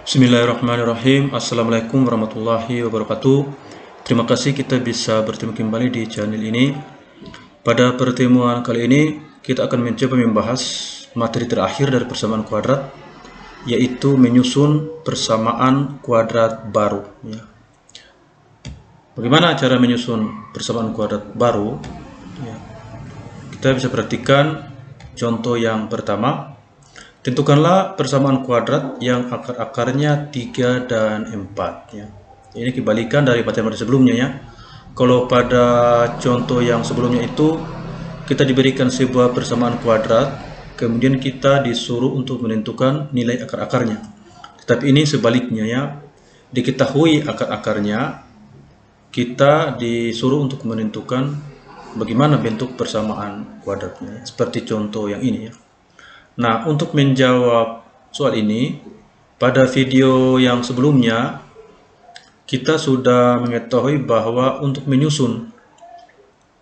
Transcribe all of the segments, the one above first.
Bismillahirrahmanirrahim. Assalamualaikum warahmatullahi wabarakatuh. Terima kasih kita bisa bertemu kembali di channel ini. Pada pertemuan kali ini kita akan mencoba membahas materi terakhir dari persamaan kuadrat, yaitu menyusun persamaan kuadrat baru. Bagaimana cara menyusun persamaan kuadrat baru? Kita bisa perhatikan contoh yang pertama. Tentukanlah persamaan kuadrat yang akar-akarnya 3 dan 4. Ini kebalikan dari materi sebelumnya ya. Kalau pada contoh yang sebelumnya itu kita diberikan sebuah persamaan kuadrat, kemudian kita disuruh untuk menentukan nilai akar-akarnya. Tetapi ini sebaliknya ya. Diketahui akar-akarnya, kita disuruh untuk menentukan bagaimana bentuk persamaan kuadratnya. Seperti contoh yang ini ya. Nah, untuk menjawab soal ini, pada video yang sebelumnya, kita sudah mengetahui bahwa untuk menyusun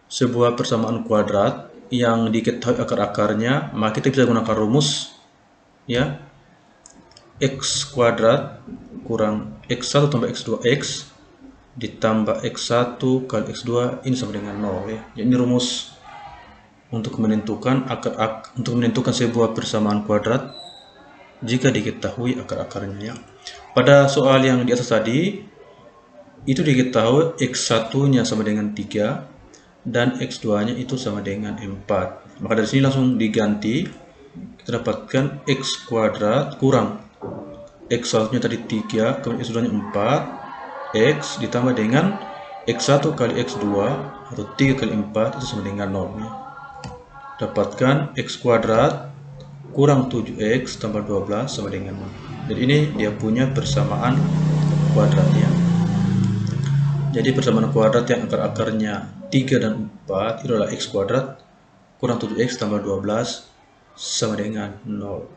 sebuah persamaan kuadrat yang diketahui akar-akarnya, maka kita bisa gunakan rumus, ya, x kuadrat kurang x1 tambah x2x ditambah x1 kali x2 ini sama dengan 0 ya. Jadi ini rumus untuk menentukan sebuah persamaan kuadrat jika diketahui akar-akarnya ya. Pada soal yang di atas tadi itu diketahui x1-nya sama dengan 3 dan x2-nya itu sama dengan 4. Maka dari sini langsung diganti, kita dapatkan x kuadrat kurang x1-nya tadi 3, kemudian x2-nya 4, x ditambah dengan x1 kali x2 atau 3 kali 4 itu sama dengan 0 ya. Dapatkan x kuadrat kurang 7x tambah 12 sama dengan 0. Jadi ini dia punya persamaan kuadratnya. Jadi persamaan kuadrat yang akar-akarnya 3 dan 4 itu adalah x kuadrat kurang 7x tambah 12 sama dengan 0.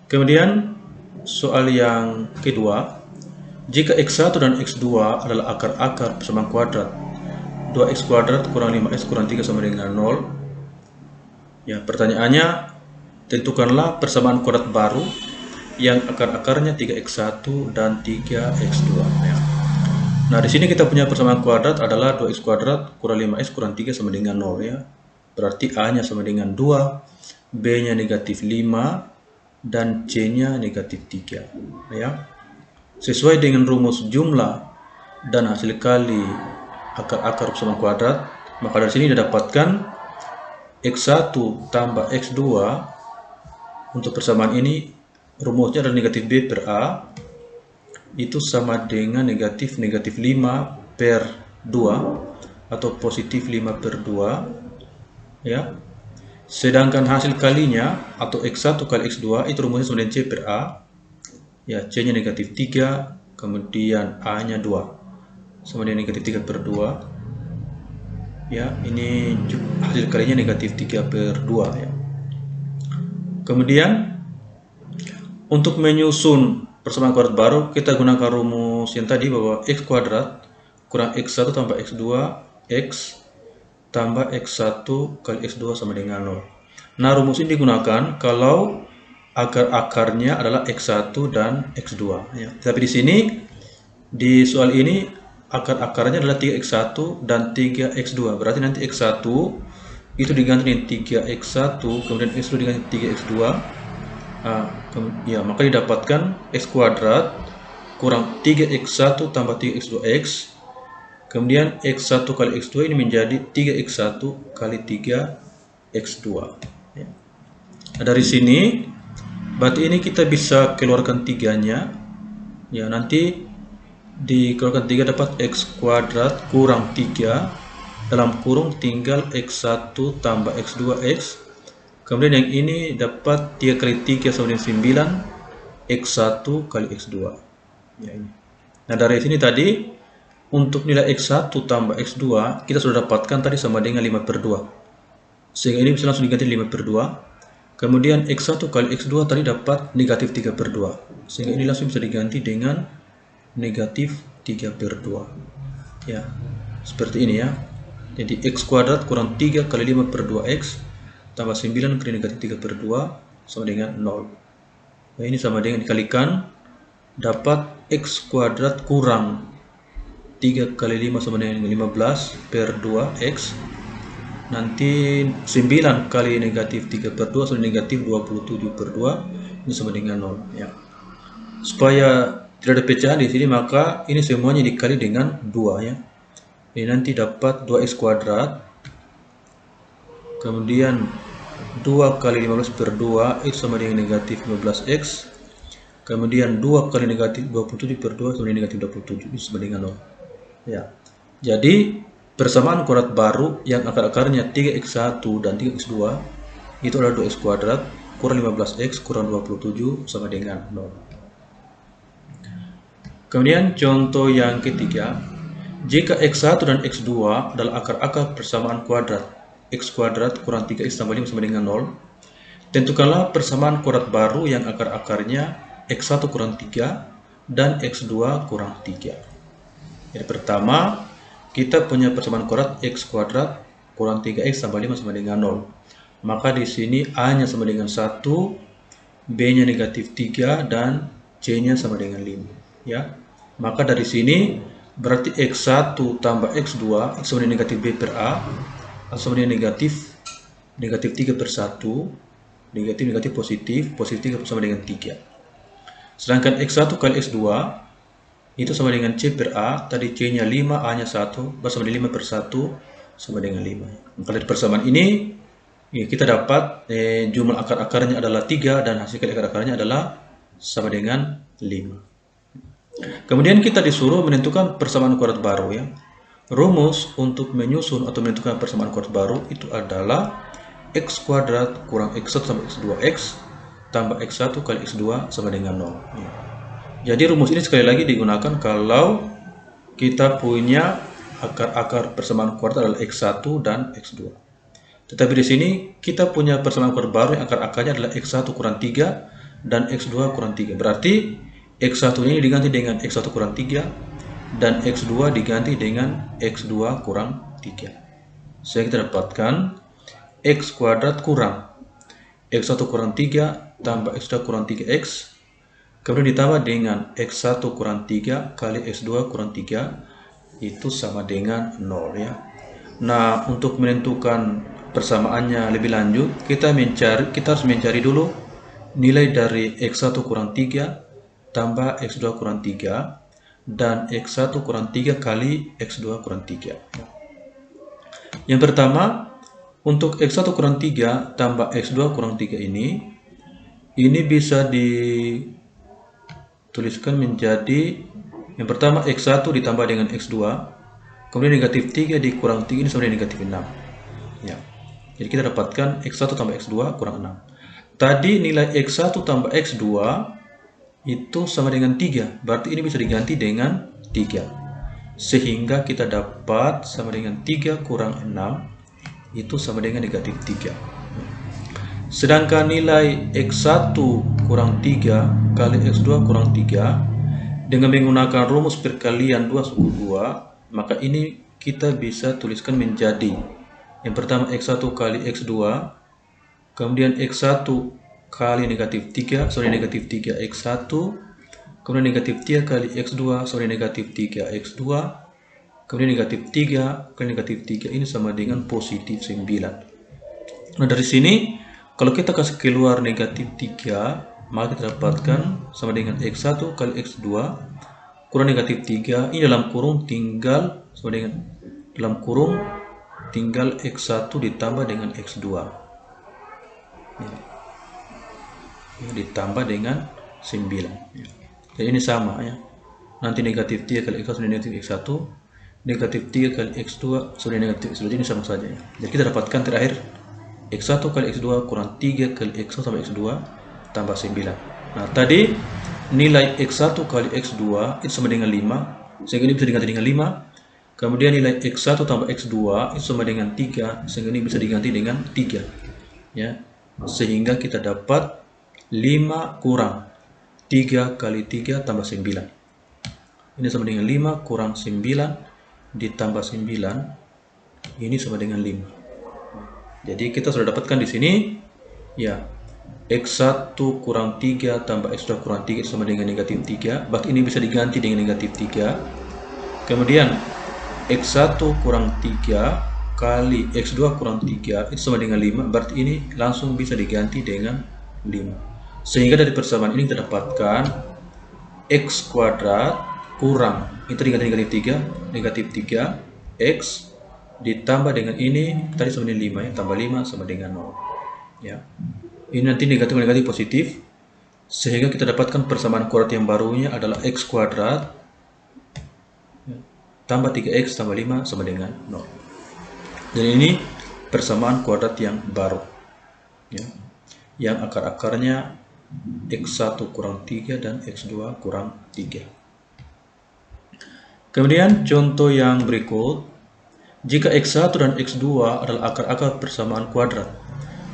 Kemudian soal yang kedua, jika x1 dan x2 adalah akar-akar persamaan kuadrat 2x kuadrat kurang 5x kurang 3 sama dengan 0. Ya, pertanyaannya, tentukanlah persamaan kuadrat baru yang akar-akarnya 3x1 dan 3x2 ya. Nah, di sini kita punya persamaan kuadrat adalah 2x kuadrat kurang 5x kurang 3 sama dengan 0 ya. Berarti A-nya sama dengan 2, B-nya negatif 5 dan C-nya negatif 3 ya. Sesuai dengan rumus jumlah dan hasil kali akar-akar persamaan kuadrat, maka dari sini didapatkan x1 tambah x2 untuk persamaan ini rumusnya adalah negatif b per a itu sama dengan negatif 5 per 2 atau positif 5 per 2 ya. Sedangkan hasil kalinya atau x1 kali x2 itu rumusnya sama dengan c per a ya, c nya negatif 3 kemudian a nya 2 sama dengan negatif 3 per 2 ya, ini hasil kalinya negatif 3 per 2 ya. Kemudian untuk menyusun persamaan kuadrat baru kita gunakan rumus yang tadi bahwa x kuadrat kurang x1 tambah x2 x tambah x1 kali x2 sama dengan 0. Nah, rumus ini digunakan kalau akar-akarnya adalah x1 dan x2 ya. Tapi di sini di soal ini akar-akarnya adalah 3x1 dan 3x2. Berarti nanti x1 itu diganti dengan 3x1, kemudian x2 diganti 3x2. Ya, maka didapatkan x kuadrat kurang 3x1 tambah 3x2x. Kemudian x1 kali x2 ini menjadi 3x1 kali 3x2. Ya. Nah, dari sini berarti ini kita bisa keluarkan 3-nya. Ya, nanti dikeluarkan 3 dapat x kuadrat kurang 3 dalam kurung tinggal x1 tambah x2x. Kemudian yang ini dapat 3 kali 3 sama dengan 9 x1 kali x2 ya, ini. Nah, dari sini tadi untuk nilai x1 tambah x2 kita sudah dapatkan tadi sama dengan 5 per 2, sehingga ini bisa langsung diganti 5 per 2. Kemudian x1 kali x2 tadi dapat negatif 3 per 2, sehingga ini langsung bisa diganti dengan negatif 3 per 2 ya, seperti ini ya. Jadi x kuadrat kurang 3 kali 5 per 2x tambah 9 kali negatif 3 per 2 sama dengan 0. Ya, ini sama dengan dikalikan, dapat X kuadrat kurang 3 kali 5 sama dengan 15 per 2X. Nanti 9 kali negatif 3 per 2 sama negatif 27 per 2. Ini sama dengan 0. Ya. Supaya tidak ada pecahan di sini, maka ini semuanya dikali dengan 2 ya. Ini nanti dapat 2x kuadrat, kemudian 2 kali 15 per 2 itu sama dengan negatif 15x, kemudian 2 kali negatif 27 per 2 sama dengan negatif 27, itu sama dengan 0 ya. Jadi persamaan kuadrat baru yang akar-akarnya 3x1 dan 3x2 itu adalah 2x kuadrat kurang 15x kurang 27 sama dengan 0. Kemudian contoh yang ketiga, jika x1 dan x2 adalah akar-akar persamaan kuadrat x kuadrat kurang 3x tambah 5 sama dengan 0, tentukanlah persamaan kuadrat baru yang akar-akarnya x1 kurang 3 dan x2 kurang 3. Jadi pertama, kita punya persamaan kuadrat x kuadrat kurang 3x tambah 5 sama dengan 0. Maka di sini a-nya sama dengan 1, b-nya negatif 3, dan c-nya sama dengan 5 ya. Maka dari sini berarti x1 tambah x2 sama dengan negatif b per a, atau sama dengan negatif 3 per 1, negatif positif 3 sama dengan 3. Sedangkan x1 kali x2 itu sama dengan c per a, tadi c-nya 5, a-nya 1, bersama dengan 5 per 1 sama dengan 5. Maka dari persamaan ini ya, kita dapat jumlah akar-akarnya adalah 3 dan hasil kali akar-akarnya adalah sama dengan 5. Kemudian kita disuruh menentukan persamaan kuadrat baru ya. Rumus untuk menyusun atau menentukan persamaan kuadrat baru itu adalah x kuadrat kurang x1 tambah x2x tambah x1 kali x2 sama dengan 0 ya. Jadi rumus ini sekali lagi digunakan kalau kita punya akar-akar persamaan kuadrat adalah x1 dan x2. Tetapi di sini kita punya persamaan kuadrat baru yang akar-akarnya adalah x1 kurang 3 dan x2 kurang 3. Berarti x1 ini diganti dengan x1 kurang 3 dan x2 diganti dengan x2 kurang 3. Sehingga kita dapatkan x kuadrat kurang x1 kurang 3 tambah x2 kurang 3x, kemudian ditambah dengan x1 kurang 3 kali x2 kurang 3 itu sama dengan 0 ya. Nah, untuk menentukan persamaannya lebih lanjut, kita harus mencari dulu nilai dari x1 kurang 3 tambah x2 kurang 3 dan x1 kurang 3 kali x2 kurang 3. Yang pertama, untuk x1 kurang 3 tambah x2 kurang 3 ini bisa dituliskan menjadi yang pertama x1 ditambah dengan x2, kemudian negatif 3 dikurang 3 ini sama dengan negatif 6 ya. Jadi kita dapatkan x1 tambah x2 kurang 6. Tadi nilai x1 tambah x2 itu sama dengan 3, berarti ini bisa diganti dengan 3, sehingga kita dapat sama dengan 3 kurang 6 itu sama dengan negatif 3. Sedangkan nilai x1 kurang 3 kali x2 kurang 3 dengan menggunakan rumus perkalian 2 suku 2, maka ini kita bisa tuliskan menjadi yang pertama x1 kali x2, kemudian x1 kali negatif 3 sama dengan negatif 3x1, kemudian negatif 3 kali x2 sama dengan negatif 3x2, kemudian negatif 3 kali negatif 3 ini sama dengan positif 9. Nah, dari sini kalau kita kasih keluar negatif 3, maka kita dapatkan sama dengan x1 kali x2 kurang negatif 3, ini dalam kurung tinggal sama dengan tinggal x1 ditambah dengan x2 ya, ditambah dengan 9 ya. Jadi ini sama ya, nanti negatif 3 kali x1 negatif x1, negatif 3 kali x2 sudah negatif x2, jadi ini sama saja ya. Jadi kita dapatkan terakhir x1 kali x2 kurang 3 kali x1 tambah x2 tambah 9. Nah, tadi nilai x1 kali x2 itu sama dengan 5, sehingga ini bisa diganti dengan 5. Kemudian nilai x1 tambah x2 itu sama dengan 3, sehingga ini bisa diganti dengan 3 ya. Sehingga kita dapat 5 kurang 3 kali 3 tambah 9. Ini sama dengan 5 kurang 9 ditambah 9, ini sama dengan 5. Jadi kita sudah dapatkan di sini ya, X1 kurang 3 tambah X2 kurang 3 sama dengan negatif 3. Berarti ini bisa diganti dengan negatif 3. Kemudian X1 kurang 3 kali X2 kurang 3 itu sama dengan 5. Berarti ini langsung bisa diganti dengan 5. Sehingga dari persamaan ini kita dapatkan X kuadrat kurang, itu diganti negatif 3 X ditambah dengan ini tadi sama dengan 5 ya, tambah 5 sama dengan 0 ya. Ini nanti negatif positif, sehingga kita dapatkan persamaan kuadrat yang barunya adalah X kuadrat tambah 3X tambah 5 sama dengan 0. Jadi ini persamaan kuadrat yang baru ya, yang akar-akarnya X1 kurang 3 dan X2 kurang 3. Kemudian contoh yang berikut, jika X1 dan X2 adalah akar-akar persamaan kuadrat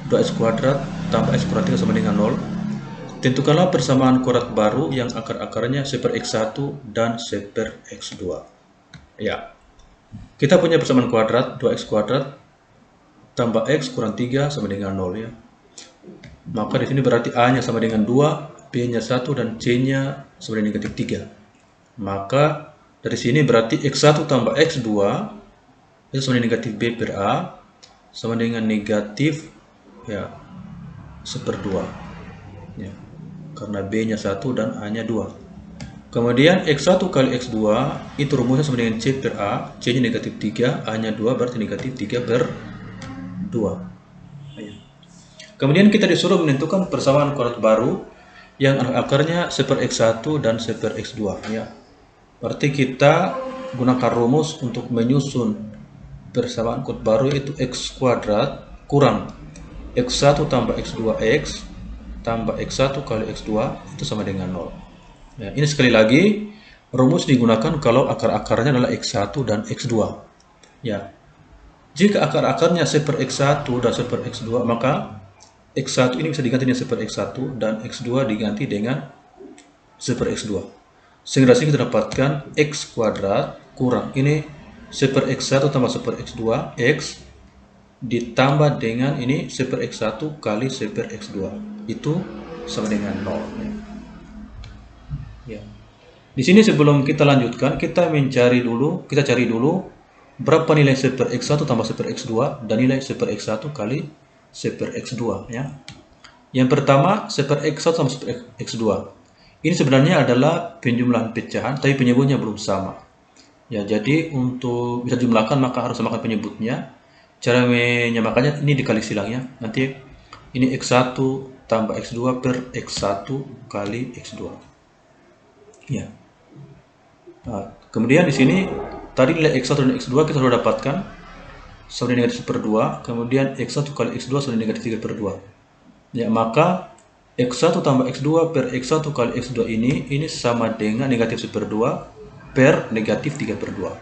2X kuadrat tambah X kuadrat 3 sama dengan 0, tentukanlah persamaan kuadrat baru yang akar-akarnya 1 per X1 dan 1 per X2 ya. Kita punya persamaan kuadrat 2X kuadrat tambah X kurang 3 sama dengan 0 ya. Maka di sini berarti A-nya sama dengan 2, B-nya 1 dan C-nya sama dengan negatif 3. Maka dari sini berarti X1 tambah X2 itu sama dengan negatif B per A sama dengan negatif ya 1/2 ya. Karena B-nya 1 dan A-nya 2. Kemudian X1 kali X2 itu rumusnya sama dengan C per A, C-nya negatif 3, A-nya 2, berarti negatif 3 per 2. Kemudian kita disuruh menentukan persamaan kuadrat baru yang akarnya 1 per X1 dan 1 per X2 ya. Berarti kita gunakan rumus untuk menyusun persamaan kuadrat baru, yaitu X kuadrat kurang X1 tambah X2X tambah X1 kali X2 itu sama dengan 0. Ya, ini sekali lagi rumus digunakan kalau akar-akarnya adalah X1 dan X2 ya. Jika akar-akarnya 1 per X1 dan 1 per X2, maka X1 ini bisa diganti dengan 1 per X1 dan X2 diganti dengan 1 per X2. Sehingga dari sini kita dapatkan X kuadrat kurang ini 1 per X1 tambah 1 per X2 X ditambah dengan ini 1 per X1 kali 1 per X2 itu sama dengan 0 ya. Di sini sebelum kita lanjutkan, kita cari dulu berapa nilai 1 per X1 tambah 1 per X2 dan nilai 1 per X1 kali 1 per X2 ya. Yang pertama 1 per X1 tambah 1 per X2. Ini sebenarnya adalah penjumlahan pecahan, tapi penyebutnya belum sama. Ya, jadi untuk bisa jumlahkan maka harus samakan penyebutnya. Cara menyamakannya ini dikali silang ya. Nanti ini X1 tambah X2 per X1 kali X2. Ya. Nah, kemudian di sini tadi nilai X1 dan X2 kita sudah dapatkan sama dengan negatif 1/2, kemudian X1 kali X2 sama dengan negatif 3/2. Ya, maka X1 tambah X2 per X1 kali X2 ini sama dengan negatif 1/2 per negatif 3/2.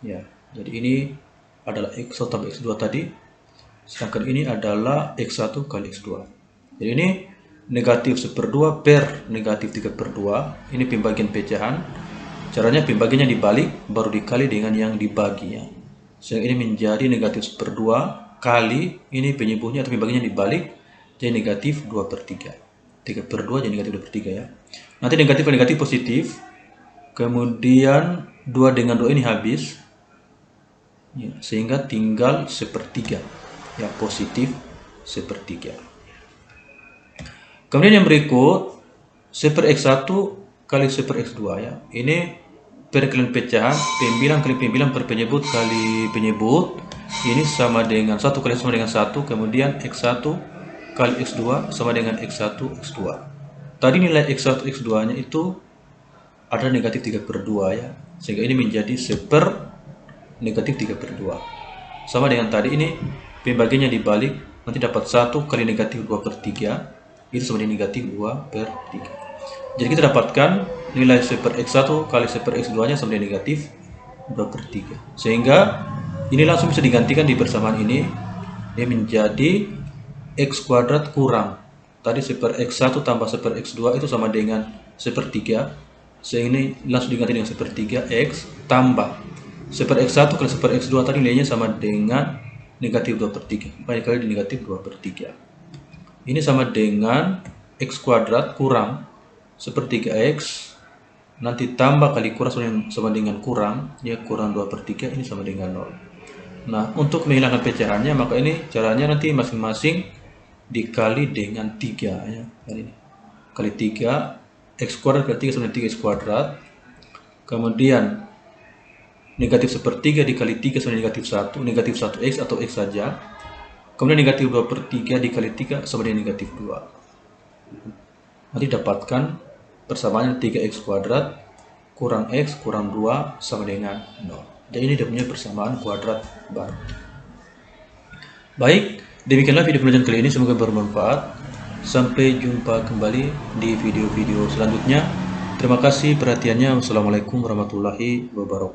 Ya, jadi ini adalah X1 tambah X2 tadi, sedangkan ini adalah X1 kali X2. Jadi ini negatif 1/2 per negatif 3/2, ini pembagian pecahan. Caranya pembagiannya dibalik baru dikali dengan yang dibagi ya. Sehingga ini menjadi negatif 1/2 kali ini penyebutnya atau pembagiannya dibalik jadi negatif 2/3. 3/2 jadi negatif 2/3 ya. Nanti negatif ke negatif positif. Kemudian 2 dengan 2 ini habis. Ya, sehingga tinggal 1/3 ya, positif 1/3. Kemudian yang berikut 1 per X1 kali 1 per X2 ya. Ini perkalian pecahan, pembilang kali pembilang per penyebut kali penyebut. Ini sama dengan 1 kali sama dengan 1, kemudian X1 kali X2 sama dengan X1 X2. Tadi nilai X1 X2 nya itu ada negatif 3/2 ya. Sehingga ini menjadi 1 per negatif 3/2. Sama dengan tadi, ini pembagiannya dibalik, nanti dapat 1 kali negatif 2/3 itu sama dengan negatif 2/3. Jadi kita dapatkan nilai 1 per X1 kali 1 per X2 nya sama dengan negatif 2/3. Sehingga ini langsung bisa digantikan di persamaan ini. Dia menjadi X kuadrat kurang tadi 1 per X1 tambah 1 per X2 itu sama dengan 1/3. Sehingga ini langsung diganti dengan 1/3 X tambah 1 per X1 kali 1 per X2 tadi nilainya sama dengan negatif 2/3. Maka dikali di negatif 2/3. Ini sama dengan X kuadrat kurang sepertiga X, nanti tambah kali kurang sama dengan kurang, ya kurang 2/3, ini sama dengan 0. Nah, untuk menghilangkan pecahannya, maka ini caranya nanti masing-masing dikali dengan 3 ya. Ini kali 3, X kuadrat kali 3 sama dengan 3X kuadrat. Kemudian negatif sepertiga dikali 3 sama dengan negatif 1X atau X saja. Kemudian negatif 2/3 dikali 3 sama dengan negatif 2. Nanti dapatkan persamaannya 3X kuadrat kurang X kurang 2 sama dengan 0. Jadi ini dia punya persamaan kuadrat baru. Baik, demikianlah video pembelajaran kali ini, semoga bermanfaat. Sampai jumpa kembali di video-video selanjutnya. Terima kasih perhatiannya. Wassalamualaikum warahmatullahi wabarakatuh.